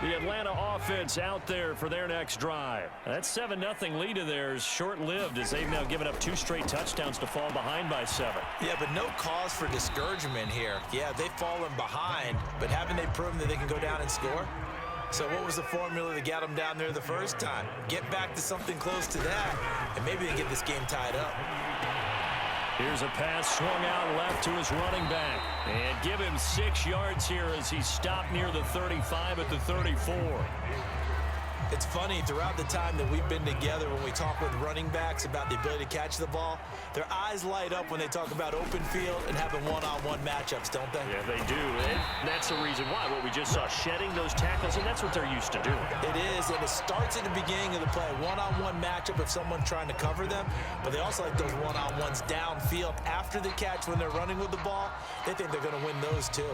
The Atlanta offense out there for their next drive. That 7-0 lead of theirs short-lived as they've now given up 2 straight touchdowns to fall behind by 7. Yeah, but no cause for discouragement here. Yeah, they've fallen behind, but haven't they proven that they can go down and score? So what was the formula that got them down there the first time? Get back to something close to that, and maybe they get this game tied up. Here's a pass swung out left to his running back. And give him 6 yards here as he stopped near the 35 at the 34. It's funny, throughout the time that we've been together, when we talk with running backs about the ability to catch the ball, their eyes light up when they talk about open field and having one-on-one matchups, don't they? Yeah, they do. And that's the reason why. What we just saw, shedding those tackles, and that's what they're used to doing. It is, and it starts at the beginning of the play. One-on-one matchup if someone's trying to cover them, but they also like those one-on-ones downfield after the catch when they're running with the ball. They think they're going to win those too.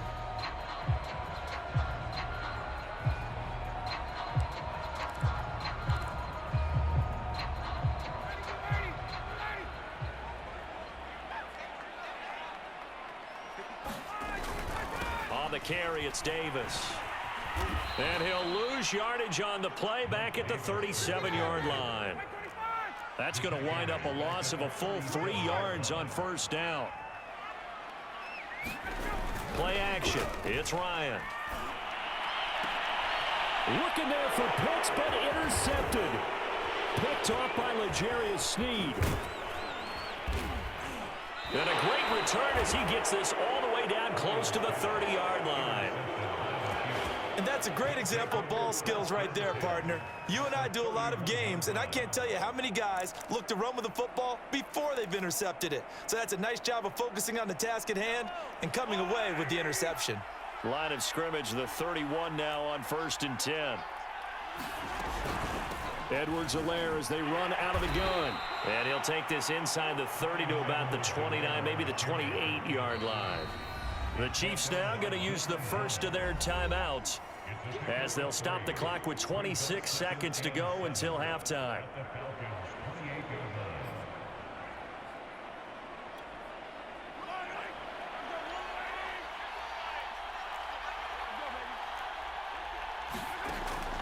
On the carry, it's Davis. And he'll lose yardage on the play back at the 37-yard line. That's going to wind up a loss of a full 3 yards on first down. Play action. It's Ryan. Looking there for Pitts, but intercepted. Picked off by L'Jarius Sneed. And a great return as he gets this all the way down close to the 30-yard line. And that's a great example of ball skills right there, partner. You and I do a lot of games, and I can't tell you how many guys look to run with the football before they've intercepted it. So that's a nice job of focusing on the task at hand and coming away with the interception. Line of scrimmage, the 31 now on 1st and 10. Edwards-Helaire as they run out of the gun. And he'll take this inside the 30 to about the 29, maybe the 28-yard line. The Chiefs now going to use the first of their timeouts as they'll stop the clock with 26 seconds to go until halftime.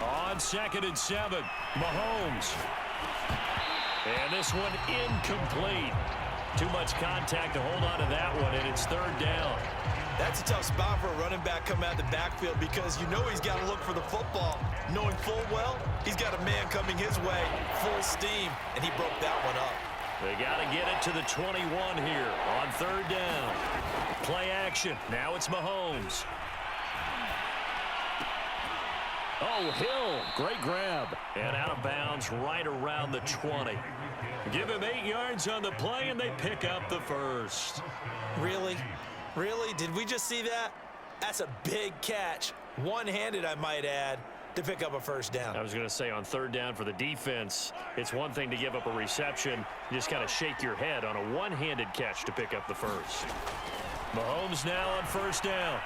On 2nd and 7, Mahomes. And this one incomplete. Too much contact to hold on to that one, and it's 3rd down. That's a tough spot for a running back coming out of the backfield because you know he's got to look for the football, knowing full well he's got a man coming his way, full steam, and he broke that one up. They got to get it to the 21 here on 3rd down. Play action. Now it's Mahomes. Oh, Hill, great grab. And out of bounds right around the 20. Give him 8 yards on the play, and they pick up the first. Really? Really? Did we just see that? That's a big catch. One-handed, I might add, to pick up a first down. I was going to say on 3rd down for the defense, it's one thing to give up a reception. You just kind of shake your head on a one-handed catch to pick up the first. Mahomes now on 1st down.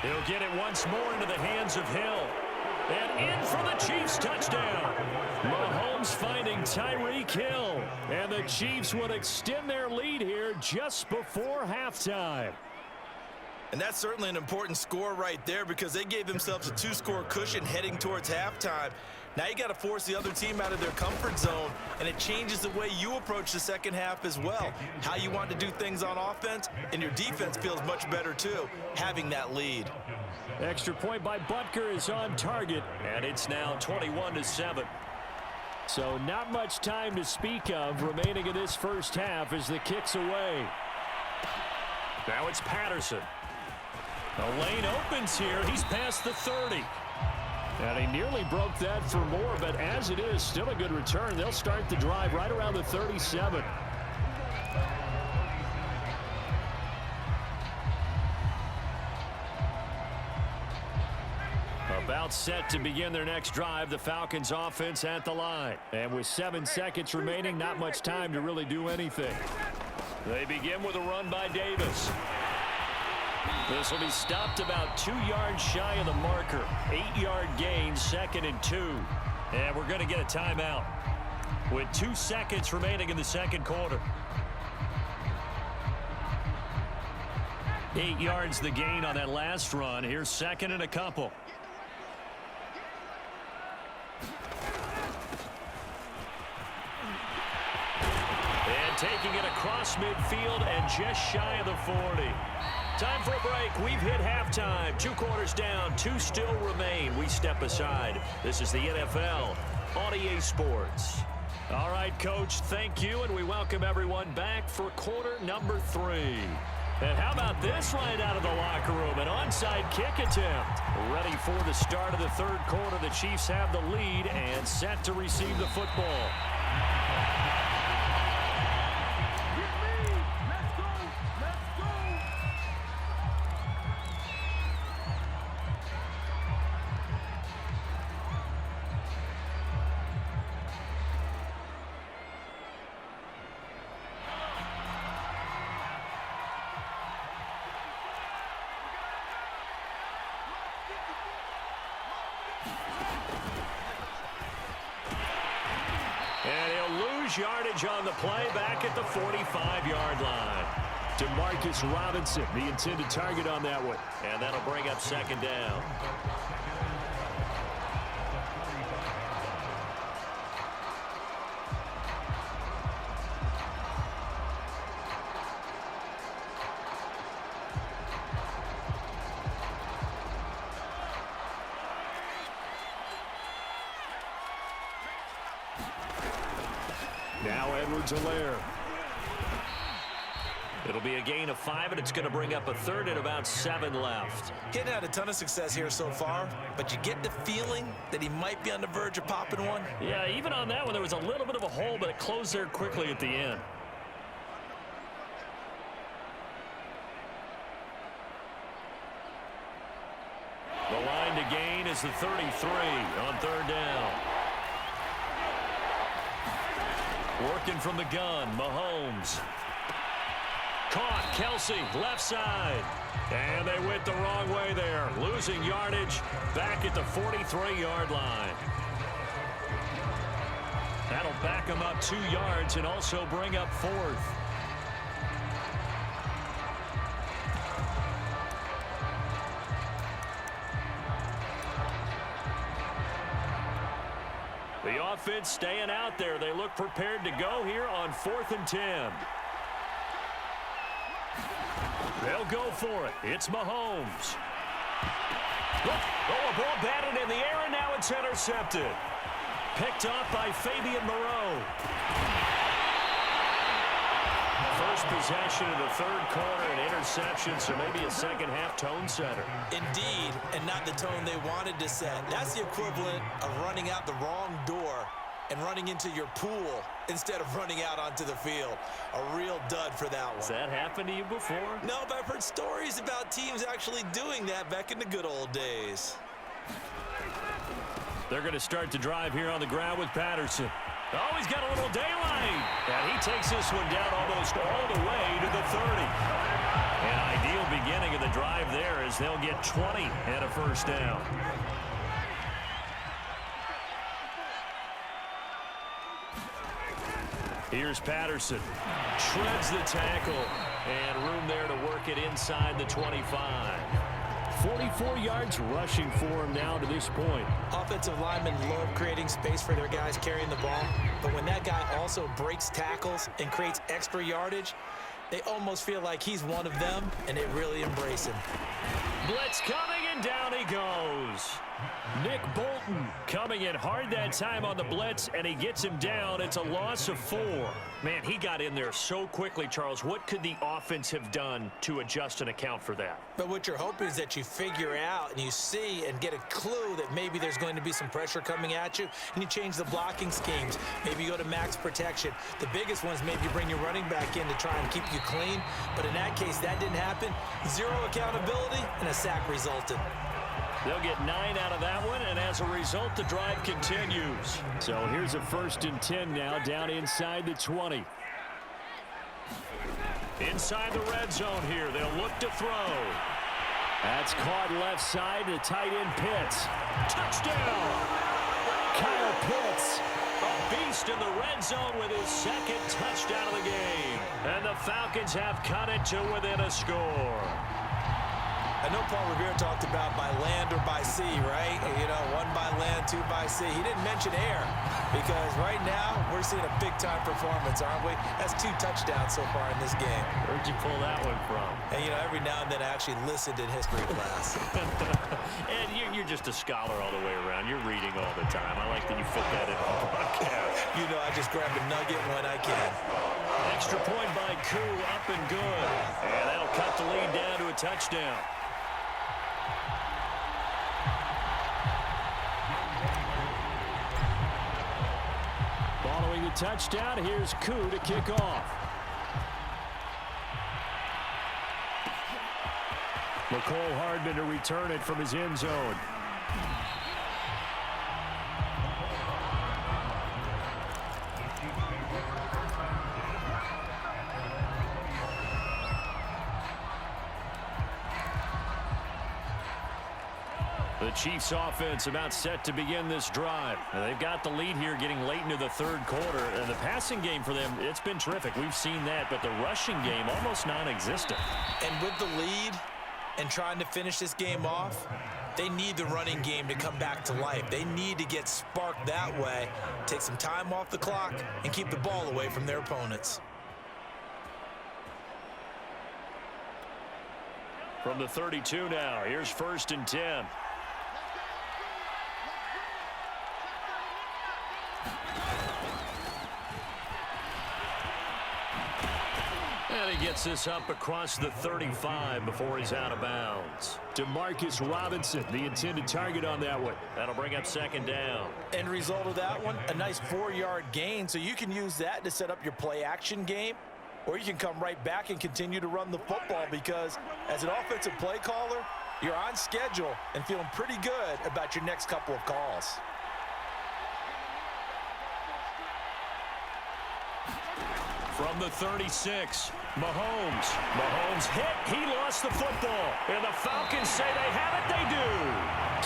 He'll get it once more into the hands of Hill. And in for the Chiefs touchdown. Mahomes finding Tyreek Hill. And the Chiefs would extend their lead here just before halftime. And that's certainly an important score right there because they gave themselves a 2-score cushion heading towards halftime. Now you got to force the other team out of their comfort zone, and it changes the way you approach the second half as well. How you want to do things on offense, and your defense feels much better too, having that lead. Extra point by Butker is on target, and it's now 21-7. So not much time to speak of remaining in this first half as the kick's away. Now it's Patterson. The lane opens here. He's past the 30. And he nearly broke that for more, but as it is, still a good return. They'll start the drive right around the 37. About set to begin their next drive, the Falcons offense at the line. And with 7 seconds remaining, not much time to really do anything. They begin with a run by Davis. This will be stopped about 2 yards shy of the marker. 8-yard gain, 2nd and 2. And we're going to get a timeout with 2 seconds remaining in the second quarter. 8 yards the gain on that last run. Here's second and a couple. And taking it across midfield and just shy of the 40. Time for a break. We've hit halftime. 2 quarters down. 2 still remain. We step aside. This is the NFL on EA Sports. All right, Coach, thank you, and we welcome everyone back for quarter number 3. And how about this right out of the locker room? An onside kick attempt. Ready for the start of the third quarter. The Chiefs have the lead and set to receive the football. And he'll lose yardage on the play back at the 45-yard line. Demarcus Robinson, the intended target on that one. And that'll bring up second down. Now Edwards-Helaire. It'll be a gain of 5, and it's going to bring up a third and about 7 left. Getting had a ton of success here so far, but you get the feeling that he might be on the verge of popping one. Yeah, even on that one, there was a little bit of a hole, but it closed there quickly at the end. The line to gain is the 33 on third down. Working from the gun, Mahomes. Caught, Kelsey, left side. And they went the wrong way there. Losing yardage back at the 43-yard line. That'll back them up 2 yards and also bring up 4th. The offense staying out there. They look prepared to go here on 4th and 10. They'll go for it. It's Mahomes. Oh, a ball batted in the air, and now it's intercepted. Picked off by Fabian Moreau. First possession of the third quarter, an interception, so maybe a second-half tone setter. Indeed, and not the tone they wanted to set. That's the equivalent of running out the wrong door and running into your pool instead of running out onto the field. A real dud for that one. Has that happened to you before? No, but I've heard stories about teams actually doing that back in the good old days. They're going to start the drive here on the ground with Patterson. Oh, he's got a little daylight. And he takes this one down almost all the way to the 30. An ideal beginning of the drive there as they'll get 20 and a first down. Here's Patterson. Shreds the tackle. And room there to work it inside the 25. 44 yards rushing for him now to this point. Offensive linemen love creating space for their guys carrying the ball, but when that guy also breaks tackles and creates extra yardage, they almost feel like he's one of them, and they really embrace him. Blitz coming, and down he goes. Nick Bolton coming in hard that time on the blitz, and he gets him down. It's a loss of 4. Man, he got in there so quickly, Charles. What could the offense have done to adjust and account for that? But what you're hoping is that you figure out and you see and get a clue that maybe there's going to be some pressure coming at you, and you change the blocking schemes. Maybe you go to max protection. The biggest one is maybe you bring your running back in to try and keep you clean. But in that case, that didn't happen. 0 accountability, and a sack resulted. They'll get 9 out of that one, and as a result, the drive continues. So here's a 1st and 10 now, down inside the 20. Inside the red zone here, they'll look to throw. That's caught left side to tight end Pitts. Touchdown! Kyle Pitts, a beast in the red zone with his 2nd touchdown of the game. And the Falcons have cut it to within a score. I know Paul Revere talked about by land or by sea, right? You know, one by land, two by sea. He didn't mention air because right now we're seeing a big-time performance, aren't we? That's 2 touchdowns so far in this game. Where'd you pull that one from? And, you know, every now and then I actually listened in history class. And you're just a scholar all the way around. You're reading all the time. I like that you fit that in the podcast. You know, I just grab a nugget when I can. Extra point by Koo, up and good. And that'll cut the lead down to a touchdown. Following the touchdown, here's Koo to kick off. McCole Hardman to return it from his end zone. The Chiefs offense about set to begin this drive. Now, they've got the lead here getting late into the third quarter. And the passing game for them, it's been terrific. We've seen that, but the rushing game almost non-existent. And with the lead and trying to finish this game off, they need the running game to come back to life. They need to get sparked that way, take some time off the clock, and keep the ball away from their opponents. From the 32 now, here's 1st and 10. And he gets this up across the 35 before he's out of bounds. Demarcus Robinson, the intended target on that one. That'll bring up 2nd down. End result of that one, a nice 4-yard gain, so you can use that to set up your play-action game, or you can come right back and continue to run the football because as an offensive play caller, you're on schedule and feeling pretty good about your next couple of calls. From the 36, Mahomes hit. He lost the football. And the Falcons say they have it. They do.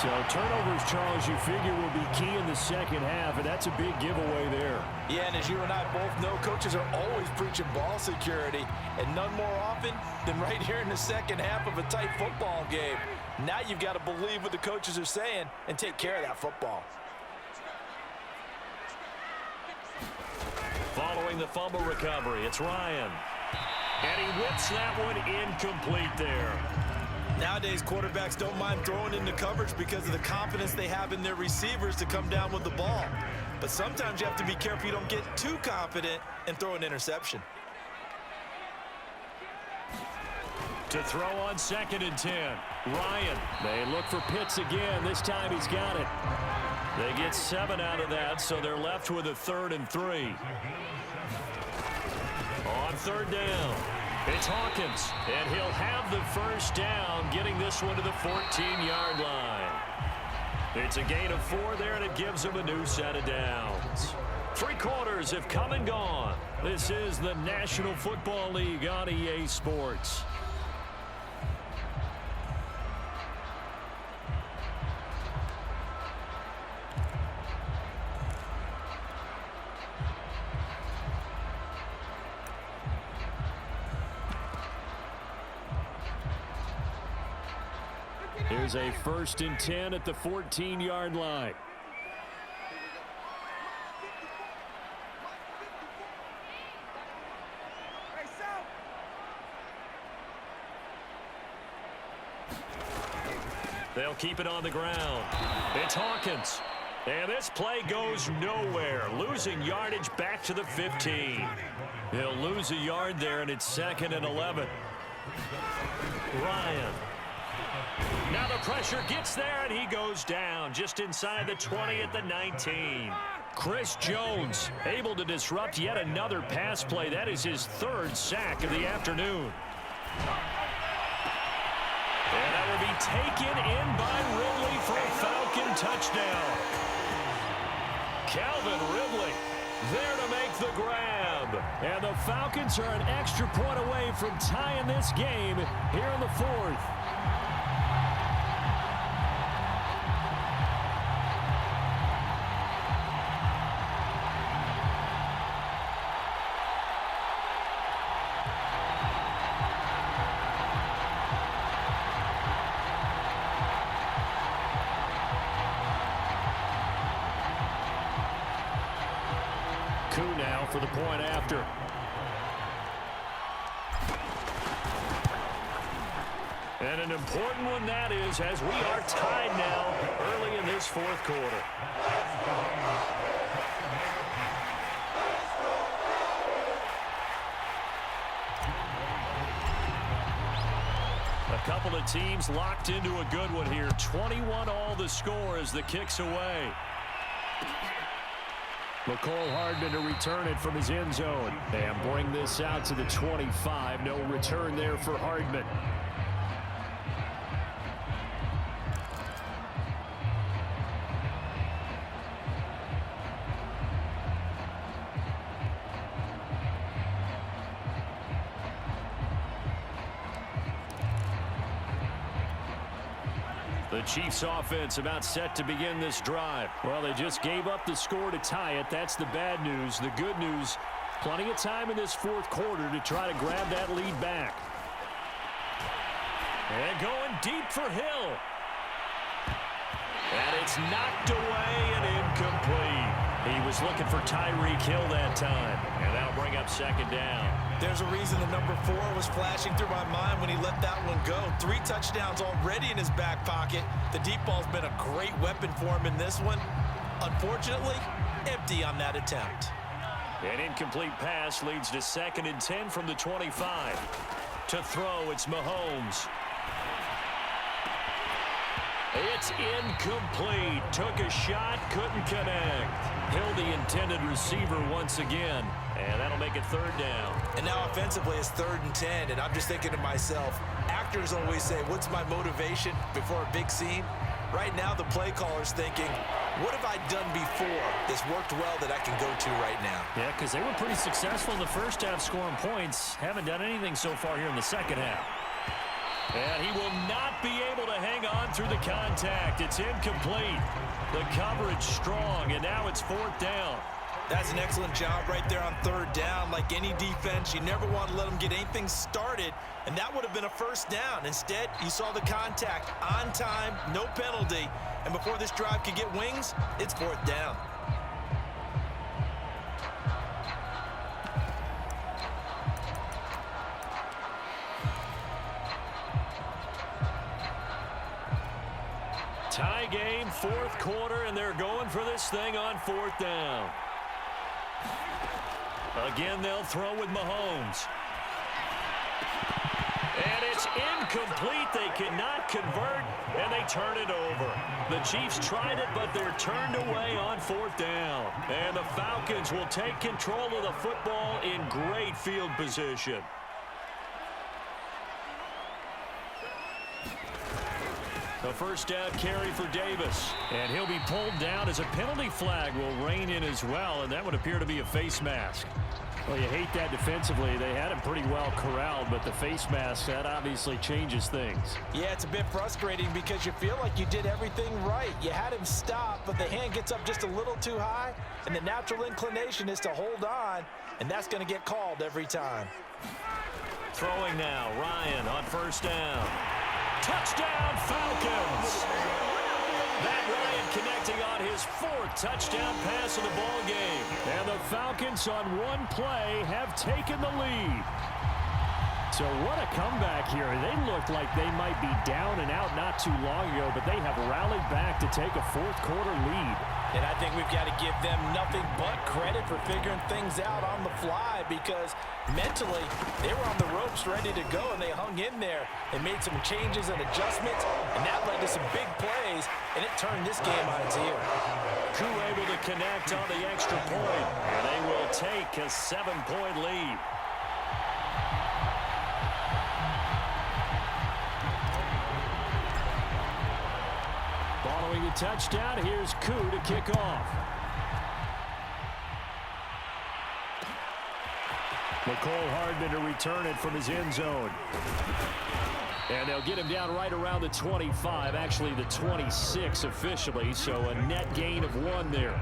So turnovers, Charles, you figure will be key in the second half, and that's a big giveaway there. Yeah, and as you and I both know, coaches are always preaching ball security, and none more often than right here in the second half of a tight football game. Now you've got to believe what the coaches are saying and take care of that football. Following the fumble recovery, it's Ryan. And he whips that one incomplete there. Nowadays, quarterbacks don't mind throwing into coverage because of the confidence they have in their receivers to come down with the ball. But sometimes you have to be careful you don't get too confident and throw an interception. To throw on 2nd and 10, Ryan. They look for Pitts again. This time he's got it. They get 7 out of that, so they're left with a 3rd and 3. On 3rd down, it's Hawkins, and he'll have the 1st down, getting this one to the 14-yard line. It's a gain of 4 there, and it gives him a new set of downs. 3 quarters have come and gone. This is the National Football League on EA Sports. Here's a 1st and 10 at the 14-yard line. They'll keep it on the ground. It's Hawkins. And this play goes nowhere. Losing yardage back to the 15. He'll lose a yard there, and it's 2nd and 11. Ryan. Now the pressure gets there, and he goes down just inside the 20 at the 19. Chris Jones able to disrupt yet another pass play. That is his 3rd sack of the afternoon. And that will be taken in by Ridley for a Falcon touchdown. Calvin Ridley there to make the grab. And the Falcons are an extra point away from tying this game here in the 4th. Koo now for the point after. And an important one that is, as we are tied now early in this fourth quarter. A couple of teams locked into a good one here. 21 all the score as the kick's away. McCole Hardman to return it from his end zone. And bring this out to the 25. No return there for Hardman. The Chiefs offense about set to begin this drive. Well, they just gave up the score to tie it. That's the bad news. The good news, plenty of time in this fourth quarter to try to grab that lead back. And going deep for Hill. And it's knocked away and incomplete. He was looking for Tyreek Hill that time. And that'll bring up second down. There's a reason the number 4 was flashing through my mind when he let that one go. 3 touchdowns already in his back pocket. The deep ball's been a great weapon for him in this one. Unfortunately, empty on that attempt. An incomplete pass leads to 2nd and 10 from the 25. To throw, it's Mahomes. It's incomplete. Took a shot, couldn't connect. Hill the intended receiver once again. And that'll make it 3rd down. And now offensively it's 3rd and 10. And I'm just thinking to myself, actors always say, what's my motivation before a big scene? Right now the play caller's thinking, what have I done before that's worked well that I can go to right now? Yeah, because they were pretty successful in the first half scoring points. Haven't done anything so far here in the second half. And he will not be able to hang on through the contact. It's incomplete. The coverage strong, and now it's 4th down. That's an excellent job right there on 3rd down. Like any defense, you never want to let them get anything started, and that would have been a 1st down. Instead, you saw the contact on time, no penalty, and before this drive could get wings, it's 4th down. Tie game, 4th quarter, and they're going for this thing on 4th down. Again, they'll throw with Mahomes. And it's incomplete. They cannot convert, and they turn it over. The Chiefs tried it, but they're turned away on 4th down. And the Falcons will take control of the football in great field position. The 1st down carry for Davis. And he'll be pulled down as a penalty flag will rein in as well, and that would appear to be a face mask. Well, you hate that defensively. They had him pretty well corralled, but the face mask, that obviously changes things. Yeah, it's a bit frustrating because you feel like you did everything right. You had him stop, but the hand gets up just a little too high, and the natural inclination is to hold on, and that's going to get called every time. Throwing now, Ryan on 1st down. Touchdown, Falcons! Matt Ryan connecting on his 4th touchdown pass of the ball game. And the Falcons on one play have taken the lead. So what a comeback here. They looked like they might be down and out not too long ago, but they have rallied back to take a 4th quarter lead. And I think we've got to give them nothing but credit for figuring things out on the fly because mentally they were on the ropes ready to go and they hung in there. They made some changes and adjustments, and that led to some big plays, and it turned this game on its ear. Koo able to connect on the extra point, and they will take a 7-point lead. Following the touchdown, here's Koo to kick off. McCole Hardman to return it from his end zone. And they'll get him down right around the 25, actually the 26 officially, so a net gain of 1 there.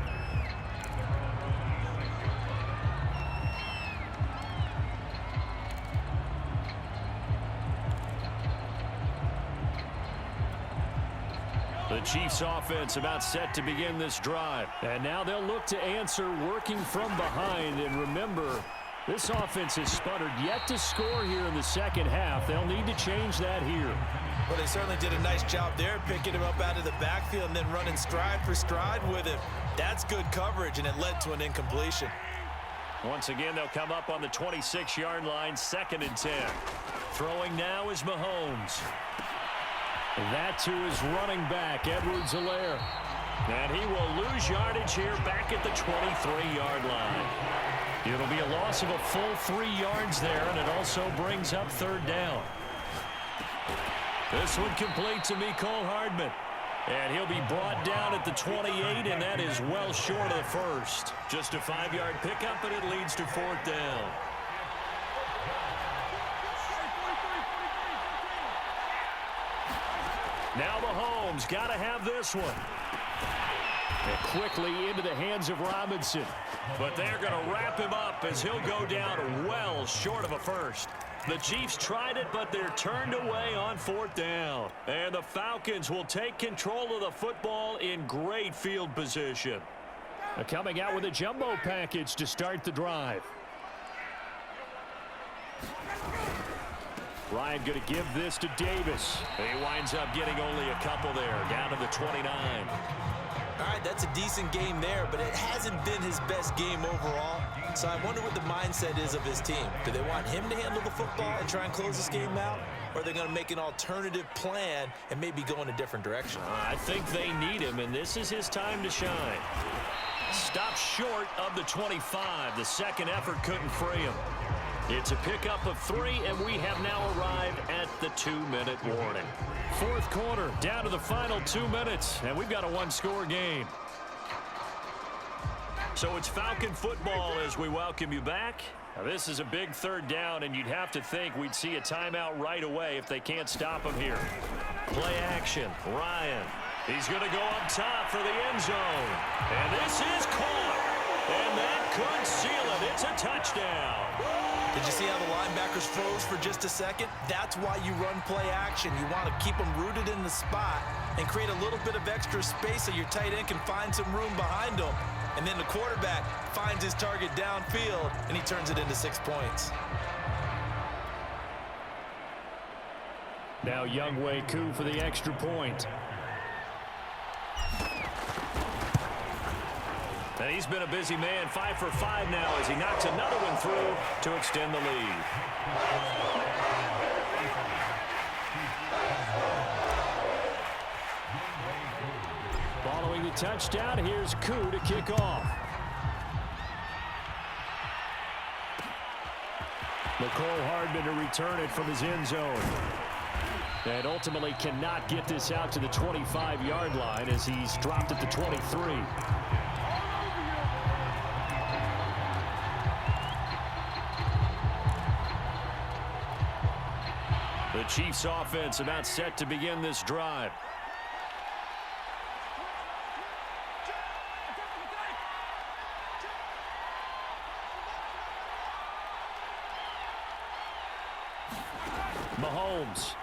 The Chiefs offense about set to begin this drive. And now they'll look to answer working from behind. And remember, this offense has sputtered yet to score here in the second half. They'll need to change that here. Well, they certainly did a nice job there, picking him up out of the backfield and then running stride for stride with him. That's good coverage, and it led to an incompletion. Once again, they'll come up on the 26-yard line, 2nd and 10. Throwing now is Mahomes. That to his running back, Edwards-Helaire. And he will lose yardage here back at the 23-yard line. It'll be a loss of a full 3 yards there, and it also brings up 3rd down. This one complete to Mecole Hardman. And he'll be brought down at the 28, and that is well short of the first. Just a 5-yard pickup, and it leads to 4th down. Now Mahomes got to have this one. And quickly into the hands of Robinson. But they're going to wrap him up as he'll go down well short of a first. The Chiefs tried it, but they're turned away on 4th down. And the Falcons will take control of the football in great field position. Coming out with a jumbo package to start the drive. Ryan going to give this to Davis. He winds up getting only a couple there, down to the 29. All right, that's a decent game there, but it hasn't been his best game overall. So I wonder what the mindset is of his team. Do they want him to handle the football and try and close this game out? Or are they going to make an alternative plan and maybe go in a different direction? I think they need him, and this is his time to shine. Stopped short of the 25. The second effort couldn't free him. It's a pickup of 3, and we have now arrived at the 2-minute warning. 4th quarter, down to the final 2 minutes, and we've got a 1-score game. So it's Falcon football as we welcome you back. Now this is a big 3rd down, and you'd have to think we'd see a timeout right away if they can't stop him here. Play action, Ryan. He's going to go up top for the end zone. And this is caught. And that could seal it. It's a touchdown. Did you see how the linebackers froze for just a second? That's why you run play action. You want to keep them rooted in the spot and create a little bit of extra space so your tight end can find some room behind him. And then the quarterback finds his target downfield, and he turns it into 6 points. Now Younghoe Koo for the extra point. And he's been a busy man, 5 for 5 now as he knocks another one through to extend the lead. Following the touchdown, here's Koo to kick off. Mecole Hardman to return it from his end zone. And ultimately cannot get this out to the 25-yard line as he's dropped at the 23. The Chiefs offense about set to begin this drive. Mahomes.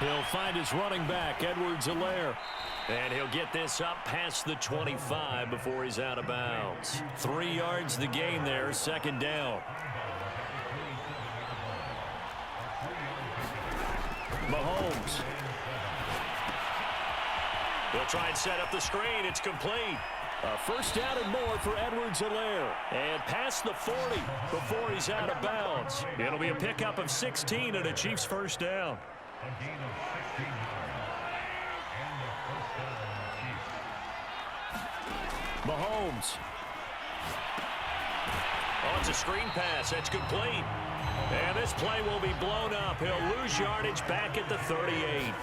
He'll find his running back, Edwards-Helaire. And he'll get this up past the 25 before he's out of bounds. 3 yards the gain there, 2nd down. Mahomes. He'll try and set up the screen. It's complete. A 1st down and more for Edwards-Helaire. And past the 40 before he's out of bounds. It'll be a pickup of 16 and a Chiefs 1st down. Mahomes. Oh, it's a screen pass. That's complete. And this play will be blown up. He'll lose yardage back at the 38.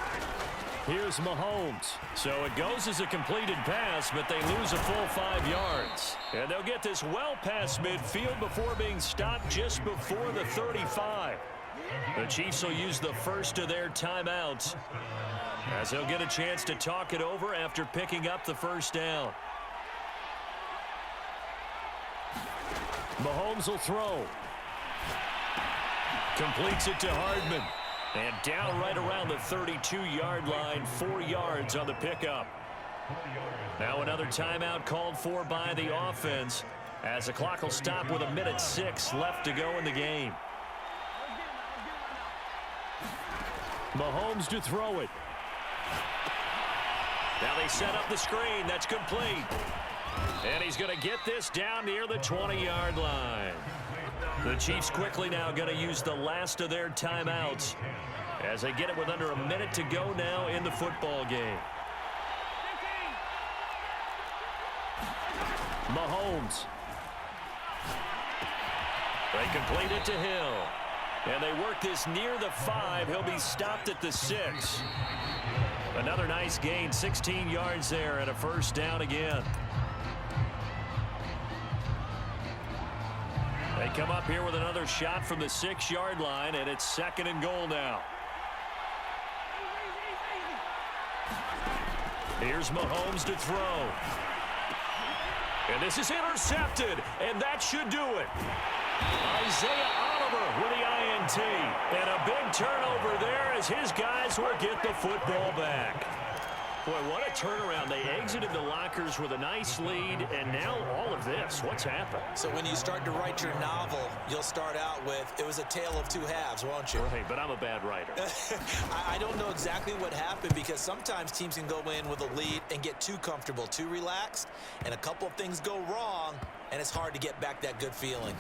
Here's Mahomes. So it goes as a completed pass, but they lose a full 5 yards. And they'll get this well past midfield before being stopped just before the 35. The Chiefs will use the first of their timeouts as they'll get a chance to talk it over after picking up the 1st down. Mahomes will throw. Completes it to Hardman. And down right around the 32-yard line, 4 yards on the pickup. Now another timeout called for by the offense as the clock will stop with 1:06 left to go in the game. Mahomes to throw it. Now they set up the screen. That's complete. And he's going to get this down near the 20-yard line. The Chiefs quickly now going to use the last of their timeouts as they get it with under a minute to go now in the football game. Mahomes. They complete it to Hill. And they work this near the 5. He'll be stopped at the 6. Another nice gain, 16 yards there and a first down again. They come up here with another shot from the 6-yard line, and it's 2nd and goal now. Here's Mahomes to throw. And this is intercepted, and that should do it. Isaiah Oliver with the INT. And a big turnover there as his guys will get the football back. Boy, what a turnaround. They exited the lockers with a nice lead, and now all of this. What's happened? So when you start to write your novel, you'll start out with, it was a tale of two halves, won't you? Right, but I'm a bad writer. I don't know exactly what happened because sometimes teams can go in with a lead and get too comfortable, too relaxed, and a couple of things go wrong, and it's hard to get back that good feeling.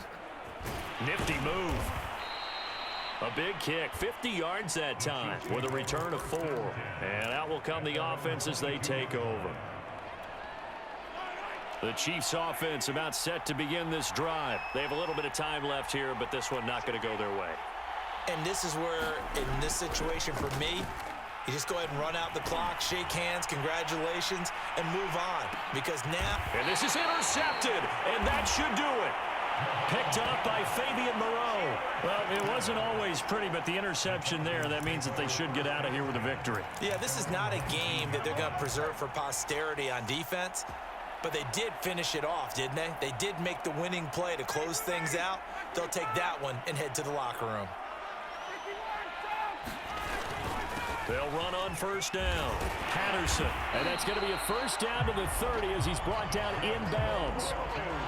Nifty move. A big kick, 50 yards that time with a return of 4. And out will come the offense as they take over. The Chiefs offense about set to begin this drive. They have a little bit of time left here, but this one not going to go their way. And this is where, in this situation for me, you just go ahead and run out the clock, shake hands, congratulations, and move on. Because now... And this is intercepted, and that should do it. Picked up by Fabian Moreau. Well, it wasn't always pretty, but the interception there, that means that they should get out of here with a victory. Yeah, this is not a game that they're going to preserve for posterity on defense, but they did finish it off, didn't they? They did make the winning play to close things out. They'll take that one and head to the locker room. They'll run on first down. Patterson. And that's going to be a first down to the 30 as he's brought down inbounds.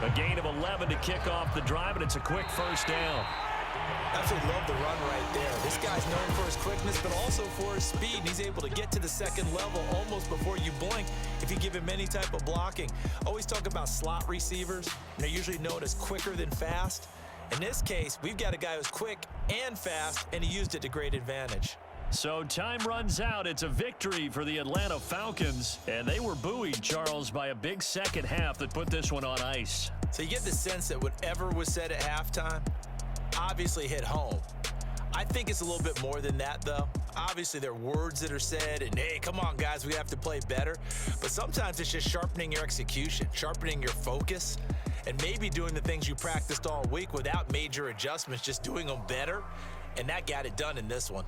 A gain of 11 to kick off the drive, and it's a quick first down. Absolutely love the run right there. This guy's known for his quickness, but also for his speed. And he's able to get to the second level almost before you blink if you give him any type of blocking. Always talk about slot receivers. They're usually known as quicker than fast. In this case, we've got a guy who's quick and fast, and he used it to great advantage. So time runs out. It's a victory for the Atlanta Falcons. And they were buoyed, Charles, by a big second half that put this one on ice. So you get the sense that whatever was said at halftime obviously hit home. I think it's a little bit more than that, though. Obviously, there are words that are said, and hey, come on, guys, we have to play better. But sometimes it's just sharpening your execution, sharpening your focus, and maybe doing the things you practiced all week without major adjustments, just doing them better. And that got it done in this one.